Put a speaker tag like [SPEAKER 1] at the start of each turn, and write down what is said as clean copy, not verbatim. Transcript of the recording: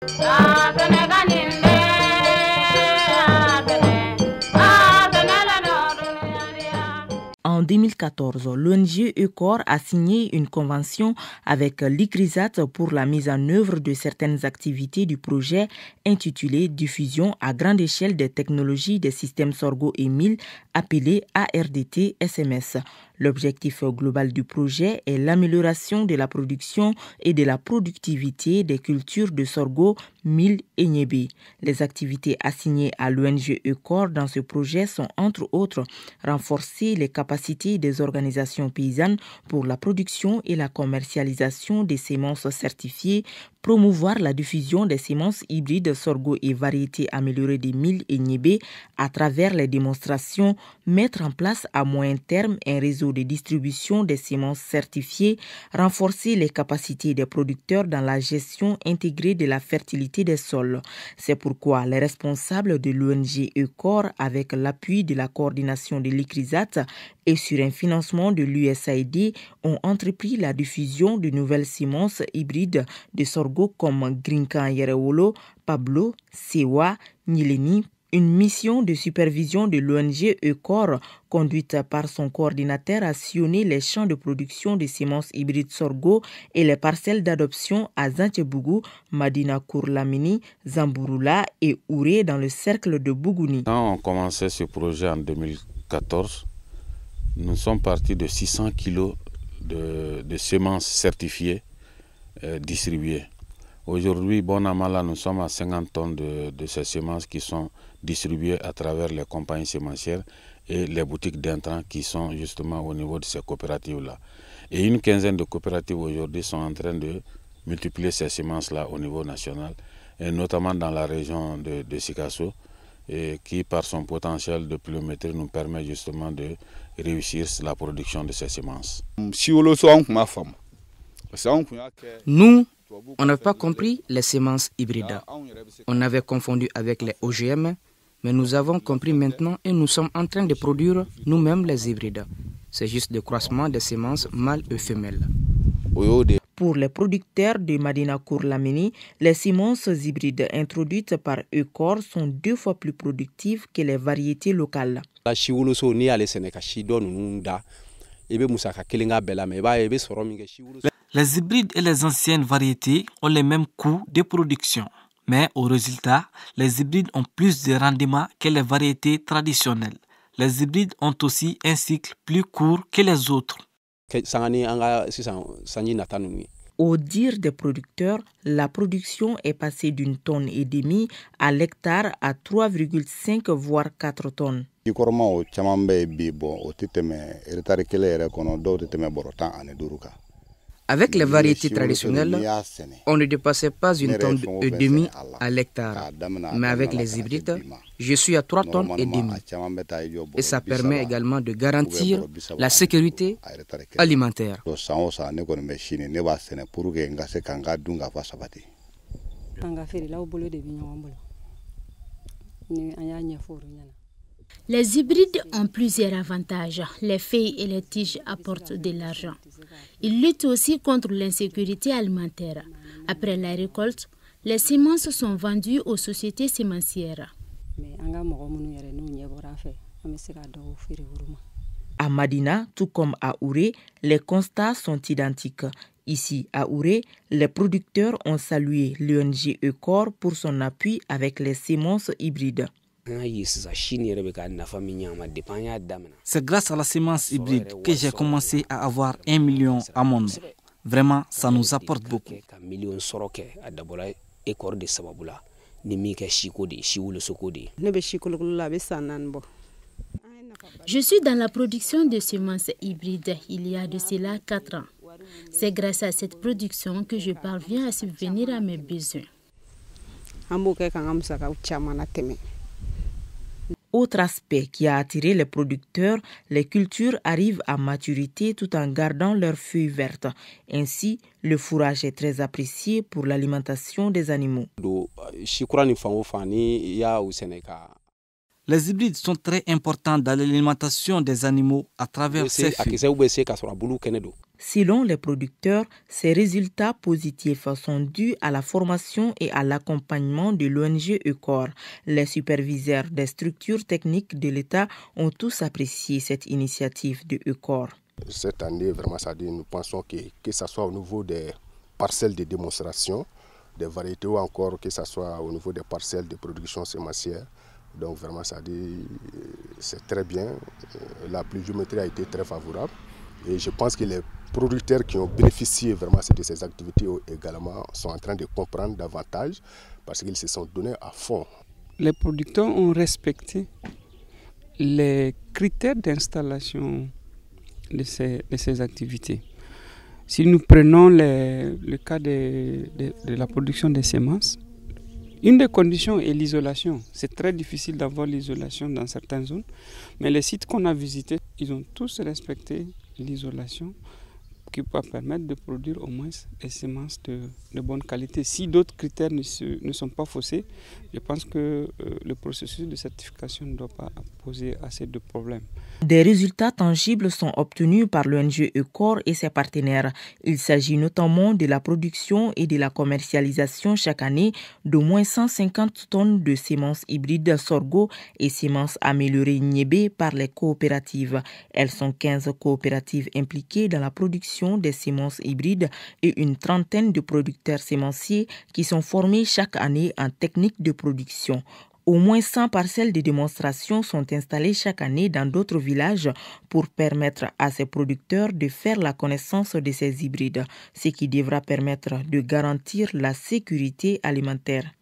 [SPEAKER 1] En 2014, l'ONG ECOR a signé une convention avec l'ICRISAT pour la mise en œuvre de certaines activités du projet intitulé Diffusion à grande échelle des technologies des systèmes sorgho et mil, appelé ARDT-SMS. L'objectif global du projet est l'amélioration de la production et de la productivité des cultures de sorgho, mil et niébé. Les activités assignées à l'ONG ECOR dans ce projet sont entre autres renforcer les capacités des organisations paysannes pour la production et la commercialisation des semences certifiées, promouvoir la diffusion des semences hybrides sorgho et variétés améliorées des mil et niébé à travers les démonstrations, mettre en place à moyen terme un réseau de distribution des semences certifiées, renforcer les capacités des producteurs dans la gestion intégrée de la fertilité des sols. C'est pourquoi les responsables de l'ONG ECOR, avec l'appui de la coordination de l'ICRISAT et sur un financement de l'USAID, ont entrepris la diffusion de nouvelles semences hybrides de sorgho comme Grinkan Yerewolo, Pablo, Sewa, Nileni. Une mission de supervision de l'ONG ECOR, conduite par son coordinateur, a sillonné les champs de production de semences hybrides sorgho et les parcelles d'adoption à Zantebougou, Madina Kourlamini, Zamburula et Ouré dans le cercle de Bougouni.
[SPEAKER 2] Quand on commençait ce projet en 2014, nous sommes partis de 600 kilos de semences certifiées distribuées. Aujourd'hui, bon à mal, nous sommes à 50 tonnes de ces semences qui sont distribuées à travers les compagnies sémencières et les boutiques d'intrants qui sont justement au niveau de ces coopératives-là. Et une quinzaine de coopératives aujourd'hui sont en train de multiplier ces semences-là au niveau national, et notamment dans la région de Sikasso, et qui par son potentiel de pluviométrie nous permet justement de réussir la production de ces semences.
[SPEAKER 3] Nous, on n'avait pas compris les semences hybrides. On avait confondu avec les OGM, mais nous avons compris maintenant et nous sommes en train de produire nous-mêmes les hybrides. C'est juste le croisement des semences mâles et femelles.
[SPEAKER 1] Pour les producteurs de Madina Kourlamini, les semences hybrides introduites par ECOR sont 2 fois plus productives que les variétés locales.
[SPEAKER 4] Les hybrides et les anciennes variétés ont les mêmes coûts de production. Mais au résultat, les hybrides ont plus de rendement que les variétés traditionnelles. Les hybrides ont aussi un cycle plus court que les autres.
[SPEAKER 1] Au dire des producteurs, la production est passée d'1,5 tonne à l'hectare à 3,5 voire 4 tonnes.
[SPEAKER 3] Avec les variétés traditionnelles, on ne dépassait pas 1,5 tonne à l'hectare. Mais avec les hybrides, je suis à 3,5 tonnes. Et ça permet également de garantir la sécurité alimentaire.
[SPEAKER 5] Les hybrides ont plusieurs avantages. Les feuilles et les tiges apportent de l'argent. Ils luttent aussi contre l'insécurité alimentaire. Après la récolte, les semences sont vendues aux sociétés sémencières.
[SPEAKER 1] À Madina, tout comme à Ouré, les constats sont identiques. Ici, à Ouré, les producteurs ont salué l'ONG ECOR pour son appui avec les semences hybrides.
[SPEAKER 4] C'est grâce à la semence hybride que j'ai commencé à avoir 1 million à mon nom. Vraiment, ça nous apporte beaucoup.
[SPEAKER 5] Je suis dans la production de semences hybrides il y a de cela 4 ans. C'est grâce à cette production que je parviens à subvenir à mes besoins.
[SPEAKER 1] Autre aspect qui a attiré les producteurs, les cultures arrivent à maturité tout en gardant leurs feuilles vertes. Ainsi, le fourrage est très apprécié pour l'alimentation des animaux.
[SPEAKER 4] Les hybrides sont très importants dans l'alimentation des animaux à travers ces feuilles.
[SPEAKER 1] Selon les producteurs, ces résultats positifs sont dus à la formation et à l'accompagnement de l'ONG ECOR. Les superviseurs des structures techniques de l'État ont tous apprécié cette initiative de ECOR.
[SPEAKER 6] Cette année, vraiment, nous pensons que ce soit au niveau des parcelles de démonstration, des variétés ou encore que ce soit au niveau des parcelles de production sémencière. Donc vraiment, c'est très bien. La pluviométrie a été très favorable. Et je pense que les producteurs qui ont bénéficié vraiment de ces activités également sont en train de comprendre davantage parce qu'ils se sont donnés à fond.
[SPEAKER 7] Les producteurs ont respecté les critères d'installation de ces activités. Si nous prenons le cas de la production des semences, une des conditions est l'isolation. C'est très difficile d'avoir l'isolation dans certaines zones, mais les sites qu'on a visités, ils ont tous respecté l'isolation qui va permettre de produire au moins des semences de bonne qualité. Si d'autres critères ne sont pas faussés, je pense que le processus de certification ne doit pas poser assez de problèmes.
[SPEAKER 1] Des résultats tangibles sont obtenus par l'ONG ECOR et ses partenaires. Il s'agit notamment de la production et de la commercialisation chaque année d'au moins 150 tonnes de semences hybrides sorgho et semences améliorées niébé par les coopératives. Elles sont 15 coopératives impliquées dans la production des semences hybrides et une trentaine de producteurs sémenciers qui sont formés chaque année en technique de production. Au moins 100 parcelles de démonstration sont installées chaque année dans d'autres villages pour permettre à ces producteurs de faire la connaissance de ces hybrides, ce qui devra permettre de garantir la sécurité alimentaire.